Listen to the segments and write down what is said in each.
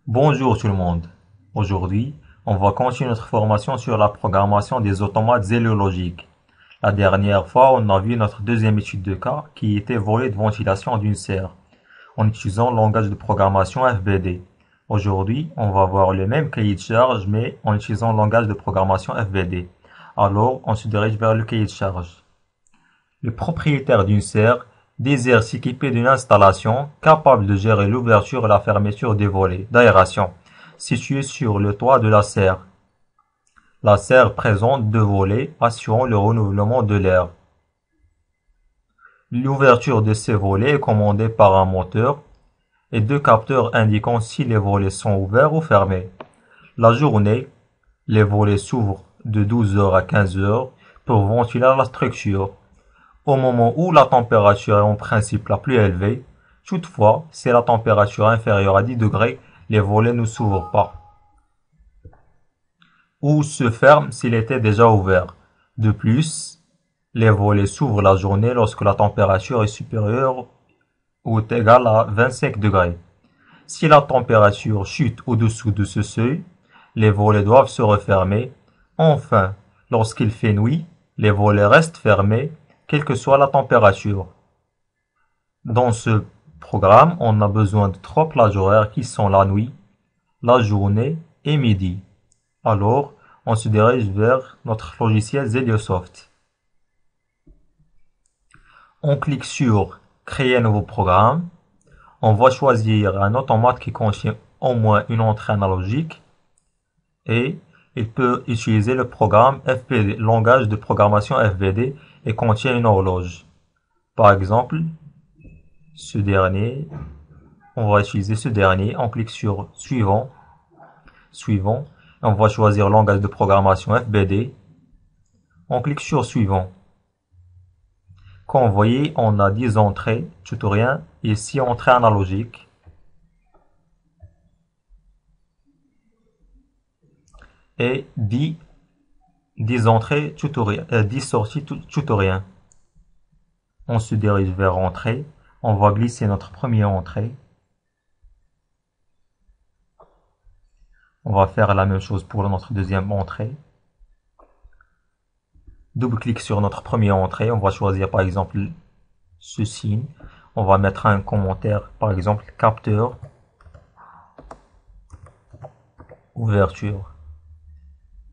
Bonjour tout le monde. Aujourd'hui, on va continuer notre formation sur la programmation des automates zéliologiques. La dernière fois, on a vu notre deuxième étude de cas qui était volet de ventilation d'une serre en utilisant le langage de programmation FBD. Aujourd'hui, on va voir le même cahier de charge mais en utilisant le langage de programmation FBD. Alors, on se dirige vers le cahier de charge. Le propriétaire d'une serre désire s'équiper d'une installation capable de gérer l'ouverture et la fermeture des volets d'aération situés sur le toit de la serre. La serre présente deux volets assurant le renouvellement de l'air. L'ouverture de ces volets est commandée par un moteur et deux capteurs indiquant si les volets sont ouverts ou fermés. La journée, les volets s'ouvrent de 12 heures à 15 heures pour ventiler la structure. Au moment où la température est en principe la plus élevée, toutefois, si la température est inférieure à 10 degrés, les volets ne s'ouvrent pas ou se ferment s'il était déjà ouvert. De plus, les volets s'ouvrent la journée lorsque la température est supérieure ou est égale à 25 degrés. Si la température chute au-dessous de ce seuil, les volets doivent se refermer. Enfin, lorsqu'il fait nuit, les volets restent fermés, quelle que soit la température. Dans ce programme, on a besoin de trois plages horaires qui sont la nuit, la journée et midi. Alors, on se dirige vers notre logiciel Zeliosoft. On clique sur Créer un nouveau programme. On va choisir un automate qui contient au moins une entrée analogique et il peut utiliser le programme FBD, langage de programmation FBD, et contient une horloge. Par exemple, ce dernier, on va utiliser ce dernier. On clique sur Suivant. On va choisir langage de programmation FBD. On clique sur Suivant. Comme vous voyez, on a 10 entrées tutoriel et 6 entrées analogiques. Et 10 entrées tutoriel, 10 sorties tutoriel. On se dirige vers Entrée. On va glisser notre première entrée. On va faire la même chose pour notre deuxième entrée. Double-clic sur notre première entrée. On va choisir par exemple ce signe. On va mettre un commentaire, par exemple capteur, ouverture.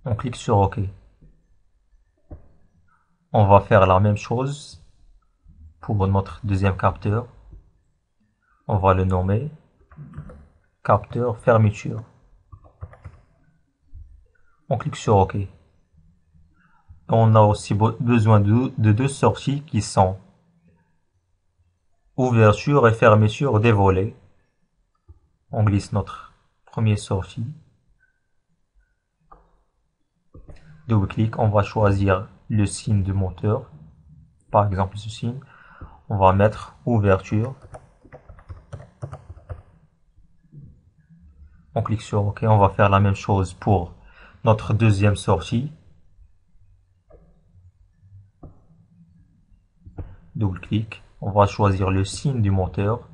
On clique sur OK. On va faire la même chose pour notre deuxième capteur. On va le nommer capteur fermeture. On clique sur OK. On a aussi besoin de deux sorties qui sont ouverture et fermeture des volets. On glisse notre première sortie. Double-clic, on va choisir le signe du moteur. Par exemple ce signe. On va mettre ouverture. On clique sur OK. On va faire la même chose pour notre deuxième sortie. Double-clic. On va choisir le signe du moteur.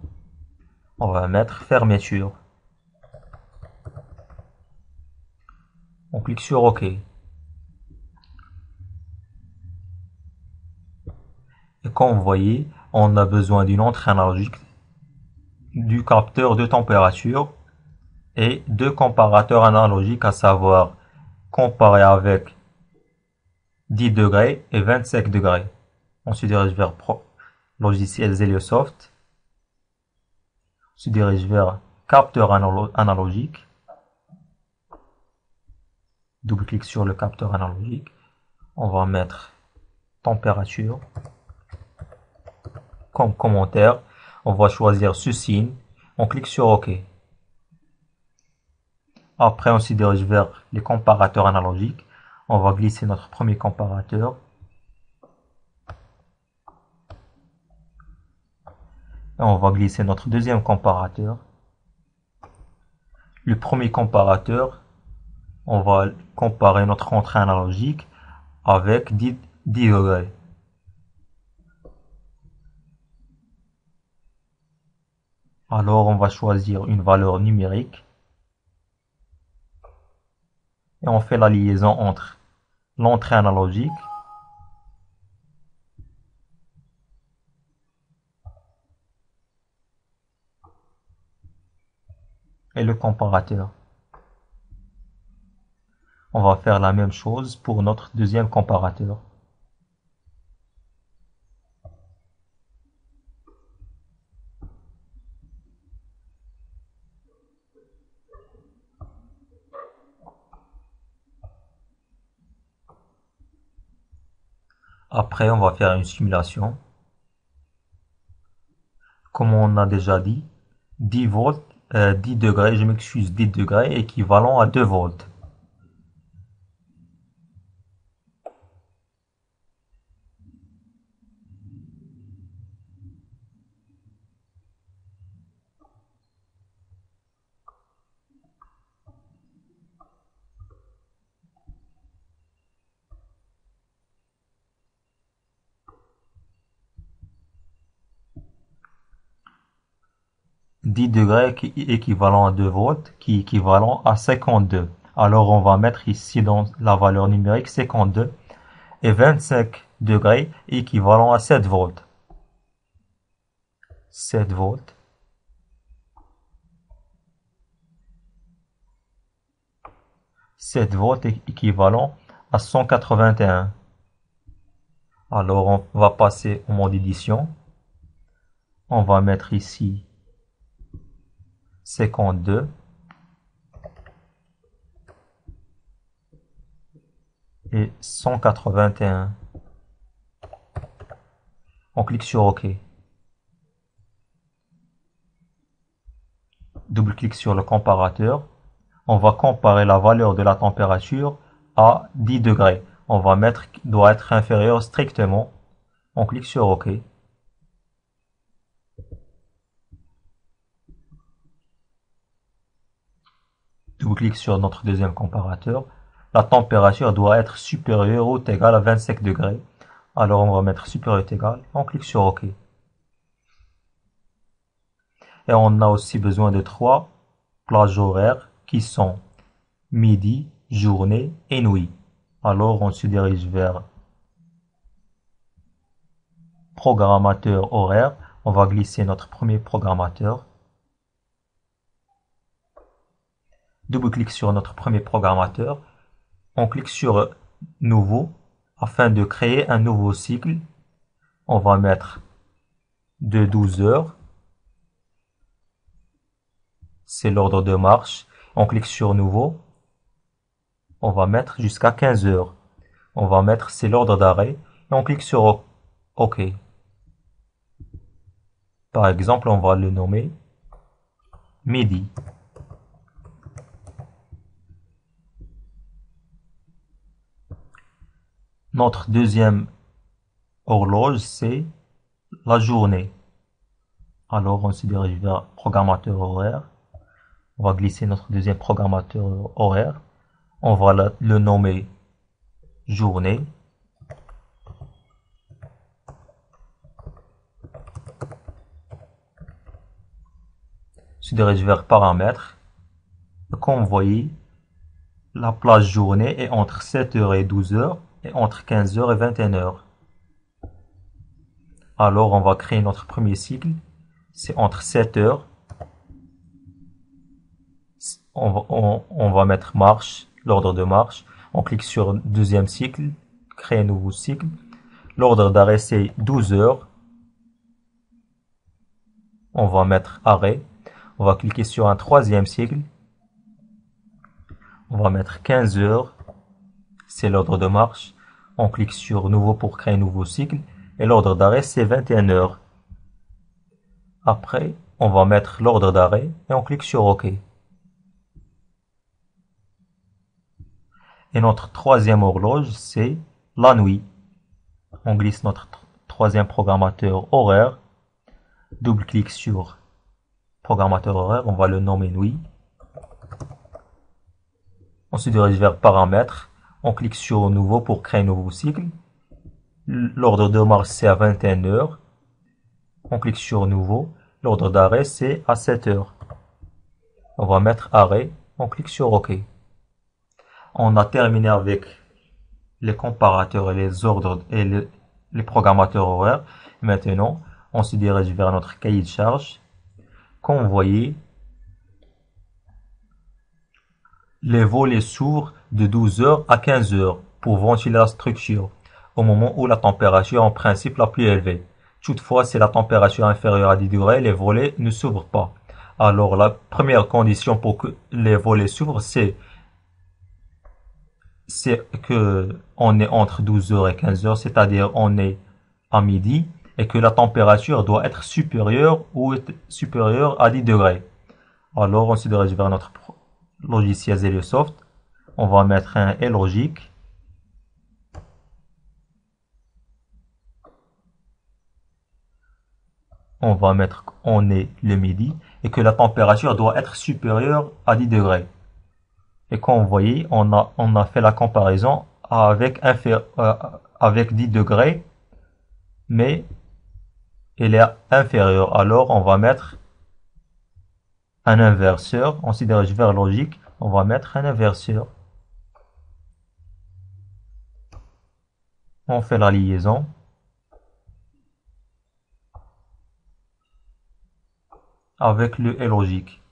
On va mettre fermeture. On clique sur OK. Et comme vous voyez, on a besoin d'une entrée analogique, du capteur de température et deux comparateurs analogiques, à savoir comparer avec 10 degrés et 25 degrés. On se dirige vers logiciel Zeliosoft. On se dirige vers capteur analogique. Double-clic sur le capteur analogique. On va mettre température. Comme commentaire, on va choisir ce signe. On clique sur OK. Après, on se dirige vers les comparateurs analogiques. On va glisser notre premier comparateur. On va glisser notre deuxième comparateur. Le premier comparateur, on va comparer notre entrée analogique avec 10 degrés. Alors on va choisir une valeur numérique. et on fait la liaison entre l'entrée analogique et le comparateur. On va faire la même chose pour notre deuxième comparateur. Après, on va faire une simulation. Comme on a déjà dit, 10 volts, 10 degrés, je m'excuse, 10 degrés équivalent à 2 volts. Dix degrés équivalent à 2 volts qui est équivalent à 52. Alors on va mettre ici dans la valeur numérique 52 et 25 degrés équivalent à 7 volts. 7 volts. 7 volts équivalent à 181. Alors on va passer au mode édition. On va mettre ici 52 et 181. On clique sur OK. Double-clic sur le comparateur. On va comparer la valeur de la température à 10 degrés. On va mettre doit être inférieur strictement. On clique sur OK. Double-clic sur notre deuxième comparateur. La température doit être supérieure ou égale à 25 degrés. Alors on va mettre supérieur ou égal. On clique sur OK. Et on a aussi besoin de 3 plages horaires qui sont midi, journée et nuit. Alors on se dirige vers programmateur horaire. On va glisser notre premier programmateur. Double-clic sur notre premier programmateur. On clique sur nouveau afin de créer un nouveau cycle. On va mettre de 12 heures. C'est l'ordre de marche. On clique sur nouveau. On va mettre jusqu'à 15 heures. On va mettre c'est l'ordre d'arrêt. Et on clique sur OK. Par exemple, on va le nommer midi. Notre deuxième horloge, c'est la journée. Alors, on se dirige vers programmateur horaire. On va glisser notre deuxième programmateur horaire. On va le nommer journée. Se dirige vers paramètres. Comme vous voyez, la plage journée est entre 7h et 12h et entre 15h et 21h. Alors, on va créer notre premier cycle. C'est entre 7h. On va mettre marche, l'ordre de marche. On clique sur deuxième cycle, créer un nouveau cycle. L'ordre d'arrêt, c'est 12 heures. On va mettre arrêt. On va cliquer sur un troisième cycle. On va mettre 15 heures. C'est l'ordre de marche. On clique sur nouveau pour créer un nouveau cycle. Et l'ordre d'arrêt, c'est 21 heures. Après, on va mettre l'ordre d'arrêt et on clique sur OK. Et notre troisième horloge, c'est la nuit. On glisse notre troisième programmateur horaire. Double-clic sur programmateur horaire. On va le nommer nuit. On se dirige vers paramètres. On clique sur nouveau pour créer un nouveau cycle. L'ordre de marche, c'est à 21 heures. On clique sur nouveau. L'ordre d'arrêt, c'est à 7 heures. On va mettre arrêt. On clique sur OK. On a terminé avec les comparateurs et les ordres et les programmateurs horaires. Maintenant, on se dirige vers notre cahier de charge. Comme vous voyez, les volets s'ouvrent de 12 heures à 15 heures pour ventiler la structure, au moment où la température est en principe la plus élevée. Toutefois, si la température est inférieure à 10 degrés, les volets ne s'ouvrent pas. Alors, la première condition pour que les volets s'ouvrent, c'est que on est entre 12 heures et 15 heures, c'est-à-dire on est à midi, et que la température doit être supérieure ou supérieure à 10 degrés. Alors, on se dirige vers notre logiciel Zeliosoft. On va mettre un et logique. On va mettre on est le midi et que la température doit être supérieure à 10 degrés. Et comme vous voyez, on a fait la comparaison avec 10 degrés, mais elle est inférieure. Alors, on va mettre un inverseur. On se dirige vers logique. On va mettre un inverseur. On fait la liaison. Avec le et logique.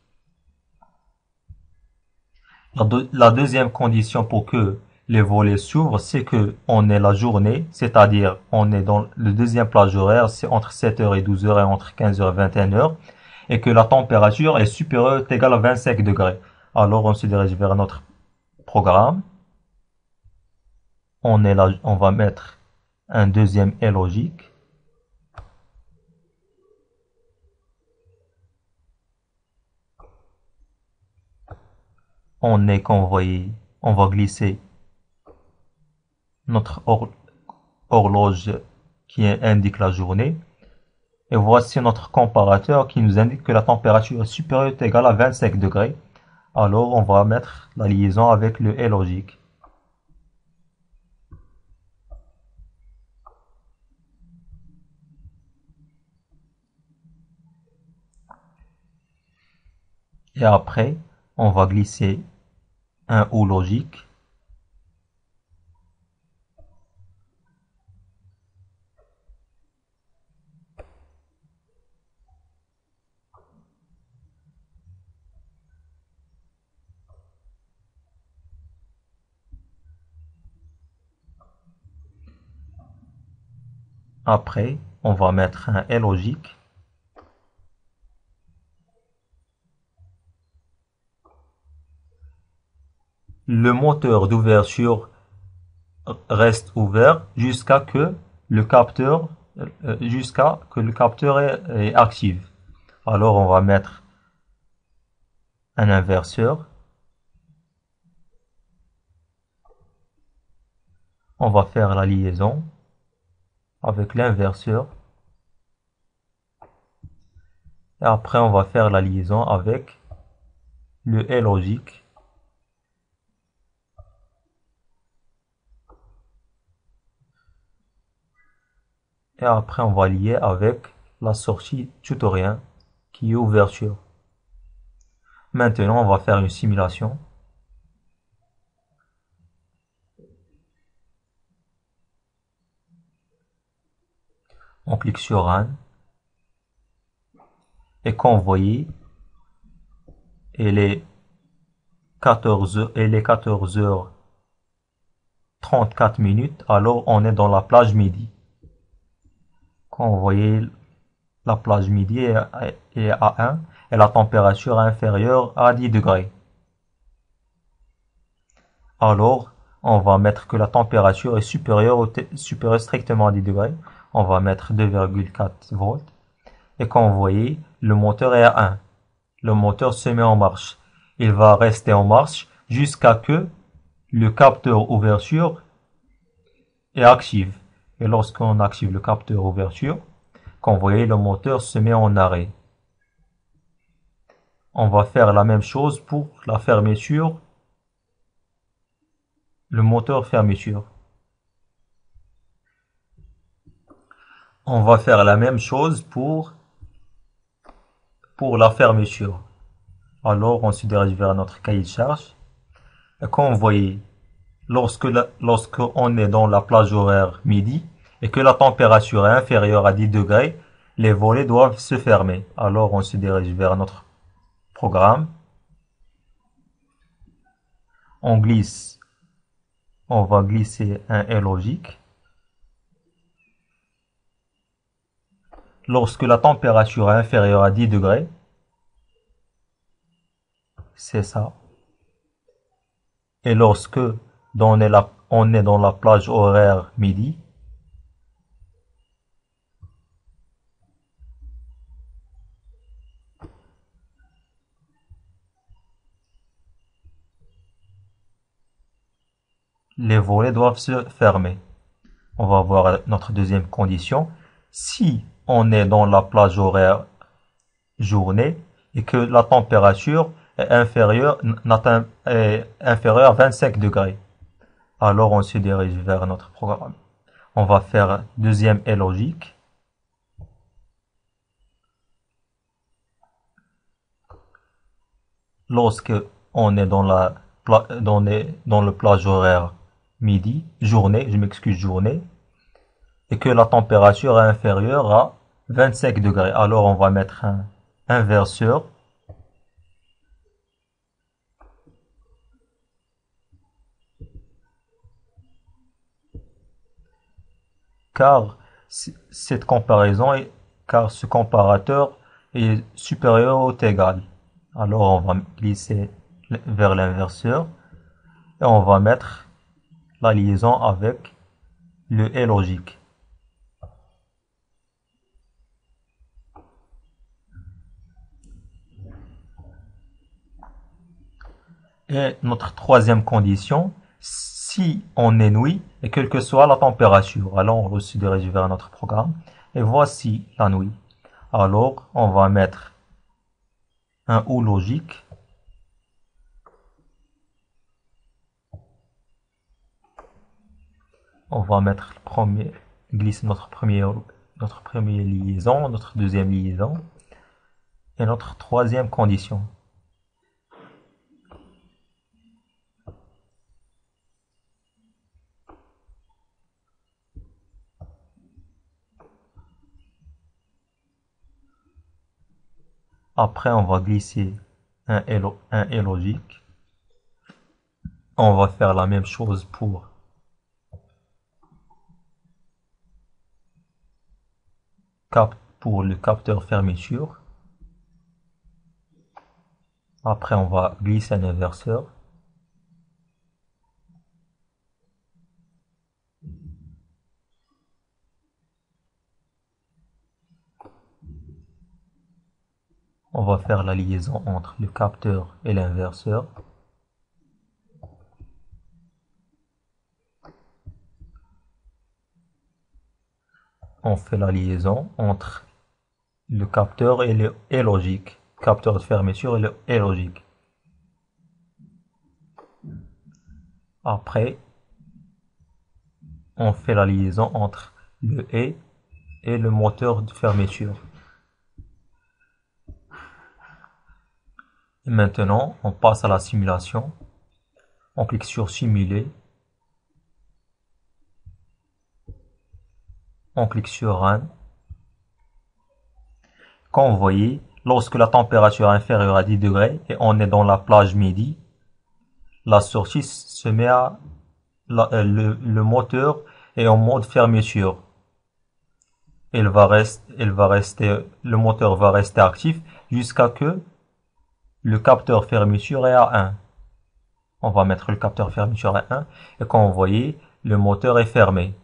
La deuxième condition pour que les volets s'ouvrent, c'est que on est la journée, c'est-à-dire on est dans le deuxième plage horaire, c'est entre 7h et 12h et entre 15h et 21h, et que la température est supérieure ou égale à 25 degrés. Alors on se dirige vers notre programme. On va mettre un deuxième et logique. On est convoyé, on va glisser notre horloge qui indique la journée. Et voici notre comparateur qui nous indique que la température est supérieure ou égale à 25 degrés. Alors on va mettre la liaison avec le et logique. Et après, on va glisser un ou logique. Après, on va mettre un et logique. Le moteur d'ouverture reste ouvert jusqu'à que le capteur est actif. Alors on va mettre un inverseur. On va faire la liaison avec l'inverseur. Et après on va faire la liaison avec le et logique. Et après on va lier avec la sortie tutoriel qui est ouverture. Maintenant on va faire une simulation. On clique sur Run. Et comme vous voyez, il est 14h34, alors on est dans la plage midi. Comme vous voyez, la plage midi est à 1 et la température est inférieure à 10 degrés. Alors, on va mettre que la température est supérieure strictement à 10 degrés. On va mettre 2,4 volts. Et comme vous voyez, le moteur est à 1. Le moteur se met en marche. Il va rester en marche jusqu'à que le capteur ouverture est actif. Et lorsqu'on active le capteur ouverture, comme vous voyez, le moteur se met en arrêt. On va faire la même chose pour la fermeture, le moteur fermeture. On va faire la même chose pour la fermeture. Alors, on se dirige vers notre cahier de charge. Et comme vous voyez, Lorsqu'on est dans la plage horaire midi et que la température est inférieure à 10 degrés, les volets doivent se fermer. Alors on se dirige vers notre programme. On va glisser un et logique. Lorsque la température est inférieure à 10 degrés, c'est ça. Et lorsque on est dans la plage horaire midi, les volets doivent se fermer. On va voir notre deuxième condition. Si on est dans la plage horaire journée et que la température est inférieure à 25 degrés, alors on se dirige vers notre programme. On va faire deuxième et logique. Lorsque on est dans le plage horaire midi, journée, journée, et que la température est inférieure à 25 degrés, alors on va mettre un inverseur. Car ce comparateur est supérieur ou égal. Alors on va glisser vers l'inverseur et on va mettre la liaison avec le et logique. Et notre troisième condition, si on est nuit et quelle que soit la température, alors on se dirige vers notre programme et voici la nuit. Alors on va mettre un ou logique. On va mettre glisser notre première liaison, notre deuxième liaison et notre troisième condition. Après, on va glisser un et logique. On va faire la même chose pour le capteur fermeture. Après, on va glisser un inverseur. On va faire la liaison entre le capteur et l'inverseur. On fait la liaison entre le capteur et le et logique. Capteur de fermeture et le et logique. Après, on fait la liaison entre le et le moteur de fermeture. Et maintenant, on passe à la simulation. On clique sur simuler. On clique sur Run. Comme vous voyez, lorsque la température est inférieure à 10 degrés et on est dans la plage midi, la sortie se met à le moteur est en mode fermeture. Le moteur va rester actif jusqu'à que le capteur fermeture est à 1. On va mettre le capteur fermeture à 1 et comme vous voyez, le moteur est fermé.